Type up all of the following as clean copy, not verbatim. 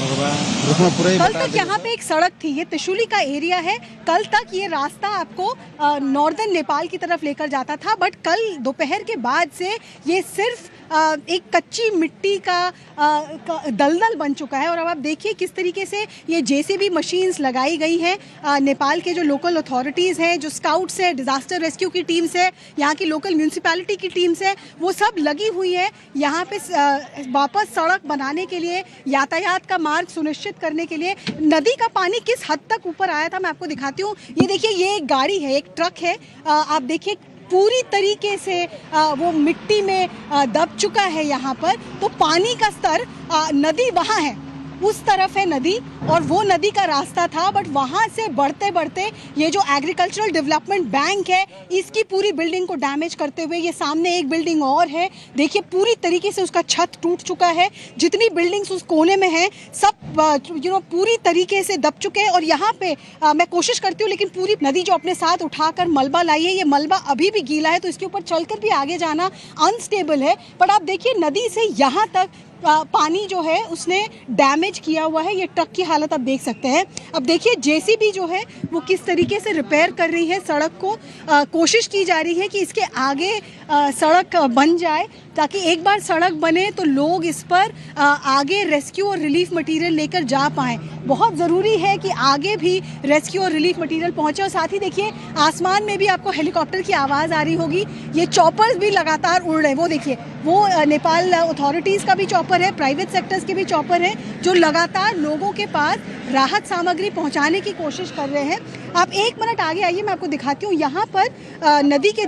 कल तक यहाँ पे एक सड़क थी, ये त्रिशूली का एरिया है। कल तक ये रास्ता आपको नॉर्दर्न नेपाल की तरफ लेकर जाता था, बट कल दोपहर के बाद से ये सिर्फ एक कच्ची मिट्टी का दलदल बन चुका है। और अब आप देखिए किस तरीके से ये जेसीबी मशीन्स लगाई गई हैं। नेपाल के जो लोकल अथॉरिटीज़ हैं, जो स्काउट्स हैं, डिज़ास्टर रेस्क्यू की टीम्स है, यहाँ की लोकल म्यूनसिपैलिटी की टीम्स है, वो सब लगी हुई है यहाँ पे वापस सड़क बनाने के लिए, यातायात का मार्ग सुनिश्चित करने के लिए। नदी का पानी किस हद तक ऊपर आया था मैं आपको दिखाती हूँ। ये देखिए, ये एक गाड़ी है, एक ट्रक है, आप देखिए पूरी तरीके से वो मिट्टी में दब चुका है यहाँ पर। तो पानी का स्तर, नदी वहाँ है, उस तरफ है नदी, और वो नदी का रास्ता था, बट वहाँ से बढ़ते बढ़ते ये जो एग्रीकल्चरल डेवलपमेंट बैंक है, इसकी पूरी बिल्डिंग को डैमेज करते हुए ये सामने एक बिल्डिंग और है, देखिए पूरी तरीके से उसका छत टूट चुका है। जितनी बिल्डिंग्स उस कोने में हैं सब पूरी तरीके से दब चुके हैं। और यहाँ पे मैं कोशिश करती हूँ, लेकिन पूरी नदी जो अपने साथ उठाकर मलबा लाई है, ये मलबा अभी भी गीला है, तो इसके ऊपर चलकर भी आगे जाना अनस्टेबल है। बट आप देखिए नदी से यहाँ तक पानी जो है उसने डैमेज किया हुआ है। ये ट्रक की हालत आप देख सकते हैं। अब देखिए जेसीबी जो है वो किस तरीके से रिपेयर कर रही है सड़क को। कोशिश की जा रही है कि इसके आगे सड़क बन जाए, ताकि एक बार सड़क बने तो लोग इस पर आगे रेस्क्यू और रिलीफ मटेरियल लेकर जा पाएँ। बहुत ज़रूरी है कि आगे भी रेस्क्यू और रिलीफ मटेरियल पहुँचे। और साथ ही देखिए आसमान में भी आपको हेलीकॉप्टर की आवाज़ आ रही होगी। ये चॉपर्स भी लगातार उड़ रहे हैं, वो देखिए, वो नेपाल अथॉरिटीज़ का भी चॉपर है, प्राइवेट सेक्टर्स के भी चॉपर हैं, जो लगातार लोगों के पास राहत सामग्री पहुंचाने की कोशिश कर रहे हैं। आप एक मिनट आगे आइए, मैं आपको दिखाती हूँ। यहाँ पर नदी के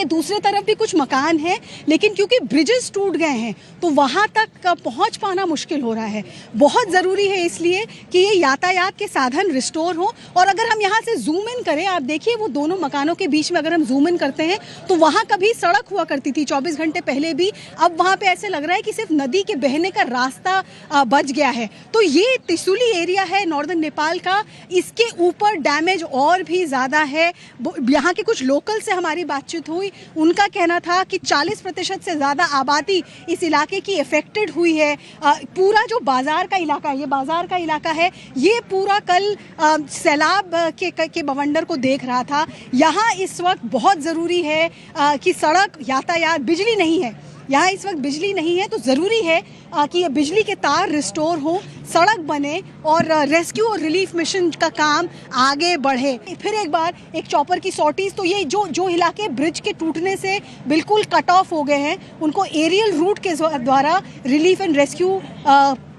दूसरे तरफ भी कुछ मकान हैं, लेकिन क्योंकि ब्रिजेस टूट गए हैं तो वहाँ तक पहुँच पाना मुश्किल हो रहा है। बहुत ज़रूरी है इसलिए कि ये यातायात के साधन रिस्टोर हो। और अगर हम यहाँ से जूम इन करें, आप देखिए वो दोनों मकानों के बीच में अगर हम जूम इन करते हैं तो वहाँ कभी सड़क हुआ करती थी 24 घंटे पहले भी। अब वहाँ पे ऐसे लग रहा है कि सिर्फ नदी के बहने का रास्ता बच गया है। तो ये त्रिशूली एरिया है नॉर्दर्न नेपाल का, इसके ऊपर डैमेज और भी ज़्यादा है। यहाँ के कुछ लोकल से हमारी बातचीत हुई, उनका कहना था कि 40% से ज़्यादा आबादी इस इलाके की अफेक्टेड हुई है। पूरा जो बाज़ार का इलाका है, ये बाज़ार का इलाका है, ये पूरा कल सैलाब के बवंडर को देख रहा था। यहाँ इस वक्त बहुत ज़रूरी है कि सड़क, यातायात, बिजली नहीं है यहाँ इस वक्त, बिजली नहीं है, तो ज़रूरी है कि ये बिजली के तार रिस्टोर हो, सड़क बने और रेस्क्यू और रिलीफ मिशन का काम आगे बढ़े। फिर एक बार एक चॉपर की सॉर्टीज, तो ये जो इलाके ब्रिज के टूटने से बिल्कुल कट ऑफ हो गए हैं, उनको एरियल रूट के द्वारा रिलीफ एंड रेस्क्यू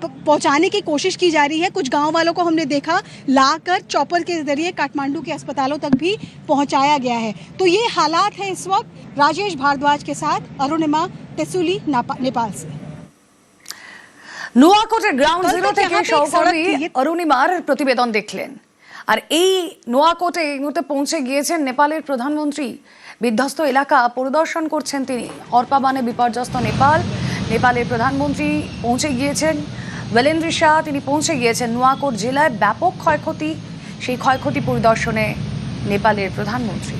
पहुंचाने की कोशिश की जा रही है। कुछ गांव वालों को हमने देखा लाकर चॉपर के जरिए काठमांडू के अस्पतालों तक भी पहुंचाया गया है। तो ये हालात है इस वक्त। राजेश भारद्वाज के साथ अरुणिमा, त्रिशूली, नेपाल से। নোয়াকোটের গ্রাউন্ড জিরো থেকে সহকর্মী অরুণিমার প্রতিবেদন দেখলেন। আর এই নোয়াকোটে এই মুহূর্তে পৌঁছে গিয়েছেন নেপালের প্রধানমন্ত্রী। বিধ্বস্ত এলাকা পরিদর্শন করছেন তিনি। অর্পাবানে বিপর্যস্ত নেপালের প্রধানমন্ত্রী পৌঁছে গিয়েছেন। ওয়েলেন্দ্রী শাহ তিনি পৌঁছে গিয়েছেন নোয়াকোট জেলায় ব্যাপক ক্ষয়ক্ষতি, সেই ক্ষয়ক্ষতি পরিদর্শনে নেপালের প্রধানমন্ত্রী।